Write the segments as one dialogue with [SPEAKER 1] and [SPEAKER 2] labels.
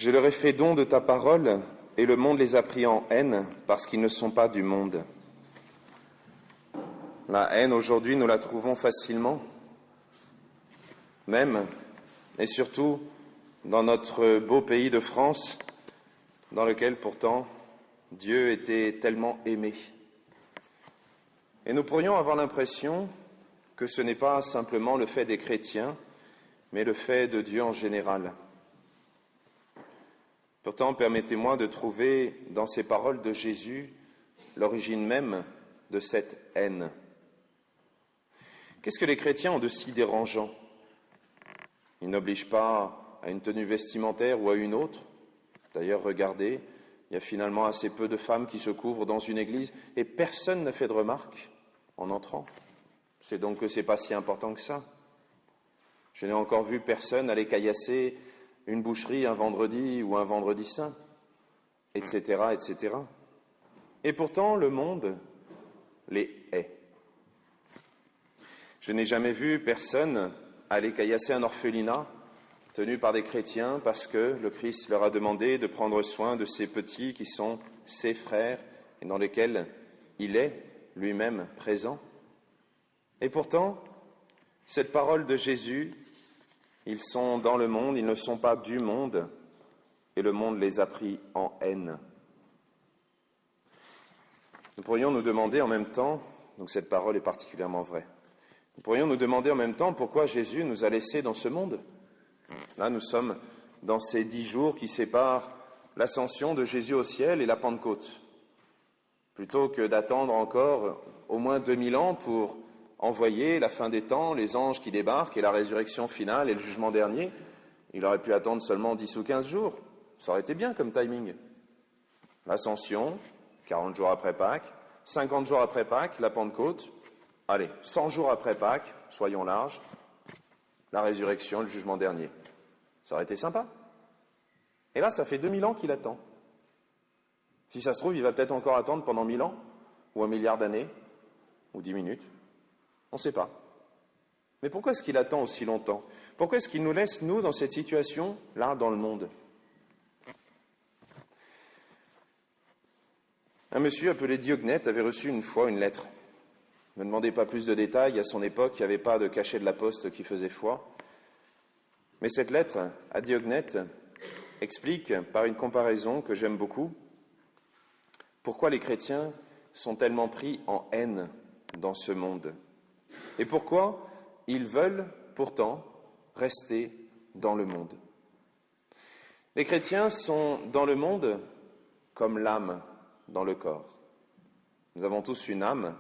[SPEAKER 1] Je leur ai fait don de ta parole, et le monde les a pris en haine, parce qu'ils ne sont pas du monde. » La haine, aujourd'hui, nous la trouvons facilement, même et surtout dans notre beau pays de France, dans lequel pourtant Dieu était tellement aimé. Et nous pourrions avoir l'impression que ce n'est pas simplement le fait des chrétiens, mais le fait de Dieu en général. Pourtant, permettez-moi de trouver dans ces paroles de Jésus l'origine même de cette haine. Qu'est-ce que les chrétiens ont de si dérangeant? Ils n'obligent pas à une tenue vestimentaire ou à une autre. D'ailleurs, regardez, il y a finalement assez peu de femmes qui se couvrent dans une église et personne n'a fait de remarque en entrant. C'est donc que ce n'est pas si important que ça. Je n'ai encore vu personne aller caillasser une boucherie un vendredi ou un vendredi saint, etc., etc. Et pourtant, le monde les hait. Je n'ai jamais vu personne aller caillasser un orphelinat tenu par des chrétiens parce que le Christ leur a demandé de prendre soin de ces petits qui sont ses frères et dans lesquels il est lui-même présent. Et pourtant, cette parole de Jésus, ils sont dans le monde, ils ne sont pas du monde, et le monde les a pris en haine. Nous pourrions nous demander en même temps, donc cette parole est particulièrement vraie, nous pourrions nous demander en même temps pourquoi Jésus nous a laissés dans ce monde. Là, nous sommes dans ces 10 jours qui séparent l'ascension de Jésus au ciel et la Pentecôte. Plutôt que d'attendre encore au moins 2000 ans pour envoyer la fin des temps, les anges qui débarquent et la résurrection finale et le jugement dernier, il aurait pu attendre seulement 10 ou 15 jours. Ça aurait été bien comme timing. L'ascension, 40 jours après Pâques, 50 jours après Pâques, la Pentecôte, allez, 100 jours après Pâques, soyons larges, la résurrection, le jugement dernier. Ça aurait été sympa. Et là, ça fait 2000 ans qu'il attend. Si ça se trouve, il va peut-être encore attendre pendant 1000 ans, ou 1 milliard d'années, ou 10 minutes. On ne sait pas. Mais pourquoi est-ce qu'il attend aussi longtemps? Pourquoi est-ce qu'il nous laisse, nous, dans cette situation, là, dans le monde? Un monsieur appelé Diognète avait reçu une fois une lettre. Ne demandez pas plus de détails, à son époque, il n'y avait pas de cachet de la poste qui faisait foi. Mais cette lettre à Diognète explique, par une comparaison que j'aime beaucoup, pourquoi les chrétiens sont tellement pris en haine dans ce monde et pourquoi ils veulent pourtant rester dans le monde. Les chrétiens sont dans le monde comme l'âme dans le corps. Nous avons tous une âme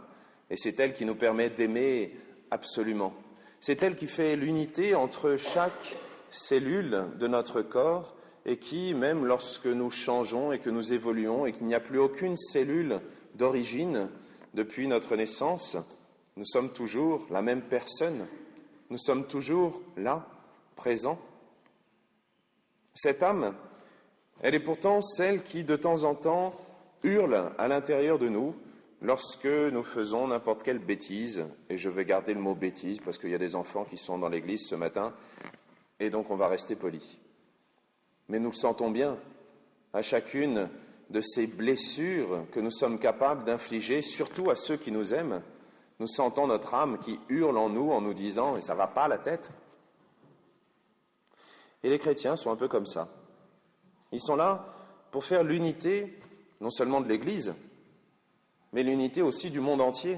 [SPEAKER 1] et c'est elle qui nous permet d'aimer absolument. C'est elle qui fait l'unité entre chaque cellule de notre corps et qui, même lorsque nous changeons et que nous évoluons et qu'il n'y a plus aucune cellule d'origine depuis notre naissance, nous sommes toujours la même personne. Nous sommes toujours là, présents. Cette âme, elle est pourtant celle qui, de temps en temps, hurle à l'intérieur de nous lorsque nous faisons n'importe quelle bêtise, et je vais garder le mot bêtise parce qu'il y a des enfants qui sont dans l'église ce matin, et donc on va rester poli. Mais nous le sentons bien, à chacune de ces blessures que nous sommes capables d'infliger, surtout à ceux qui nous aiment, nous sentons notre âme qui hurle en nous disant « et ça va pas la tête ». Et les chrétiens sont un peu comme ça. Ils sont là pour faire l'unité, non seulement de l'Église, mais l'unité aussi du monde entier.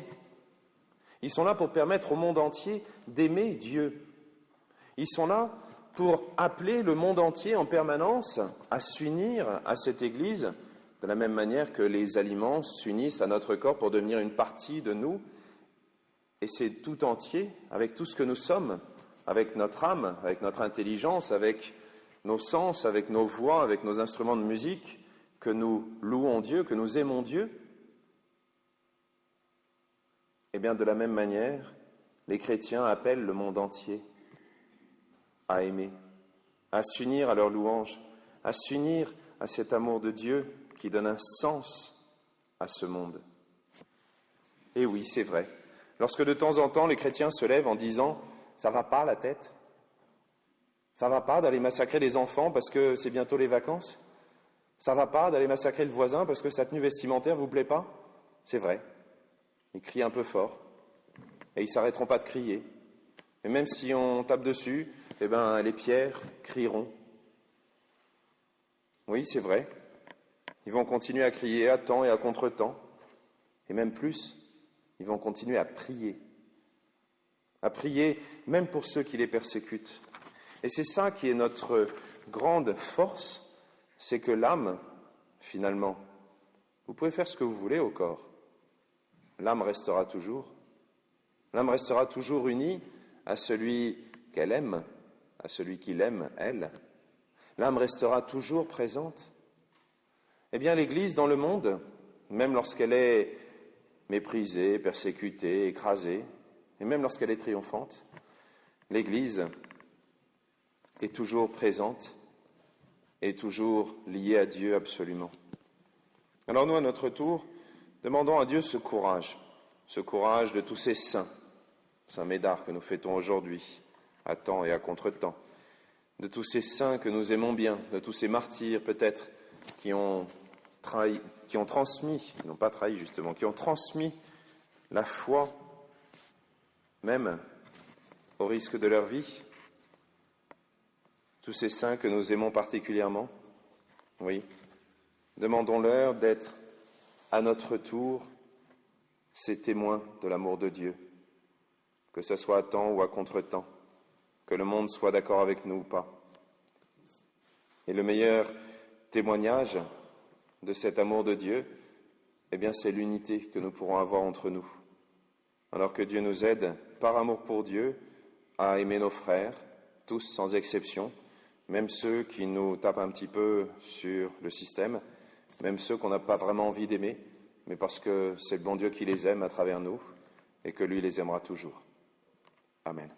[SPEAKER 1] Ils sont là pour permettre au monde entier d'aimer Dieu. Ils sont là pour appeler le monde entier en permanence à s'unir à cette Église, de la même manière que les aliments s'unissent à notre corps pour devenir une partie de nous. Et c'est tout entier, avec tout ce que nous sommes, avec notre âme, avec notre intelligence, avec nos sens, avec nos voix, avec nos instruments de musique, que nous louons Dieu, que nous aimons Dieu. Eh bien, de la même manière, les chrétiens appellent le monde entier à aimer, à s'unir à leur louange, à s'unir à cet amour de Dieu qui donne un sens à ce monde. Et oui, c'est vrai. Lorsque de temps en temps les chrétiens se lèvent en disant « ça va pas la tête », Ça va pas d'aller massacrer les enfants parce que c'est bientôt les vacances? Ça va pas d'aller massacrer le voisin parce que sa tenue vestimentaire vous plaît pas? C'est vrai. Ils crient un peu fort. Et ils s'arrêteront pas de crier. Et même si on tape dessus, les pierres crieront. Oui, c'est vrai. Ils vont continuer à crier à temps et à contre-temps. Et même plus, ils vont continuer à prier. À prier même pour ceux qui les persécutent. Et c'est ça qui est notre grande force, c'est que l'âme, finalement, vous pouvez faire ce que vous voulez au corps. L'âme restera toujours. L'âme restera toujours unie à celui qu'elle aime, à celui qui l'aime, elle. L'âme restera toujours présente. Eh bien, l'Église dans le monde, même lorsqu'elle est méprisée, persécutée, écrasée, et même lorsqu'elle est triomphante, l'Église est toujours présente et toujours liée à Dieu absolument. Alors nous, à notre tour, demandons à Dieu ce courage de tous ces saints, Saint Médard que nous fêtons aujourd'hui, à temps et à contre-temps, de tous ces saints que nous aimons bien, de tous ces martyrs peut-être qui ont transmis la foi, même au risque de leur vie. Tous ces saints que nous aimons particulièrement, oui, demandons-leur d'être à notre tour ces témoins de l'amour de Dieu, que ce soit à temps ou à contre-temps, que le monde soit d'accord avec nous ou pas. Et le meilleur témoignage de cet amour de Dieu, c'est l'unité que nous pourrons avoir entre nous. Alors que Dieu nous aide, par amour pour Dieu, à aimer nos frères, tous sans exception, même ceux qui nous tapent un petit peu sur le système, même ceux qu'on n'a pas vraiment envie d'aimer, mais parce que c'est le bon Dieu qui les aime à travers nous et que lui les aimera toujours. Amen.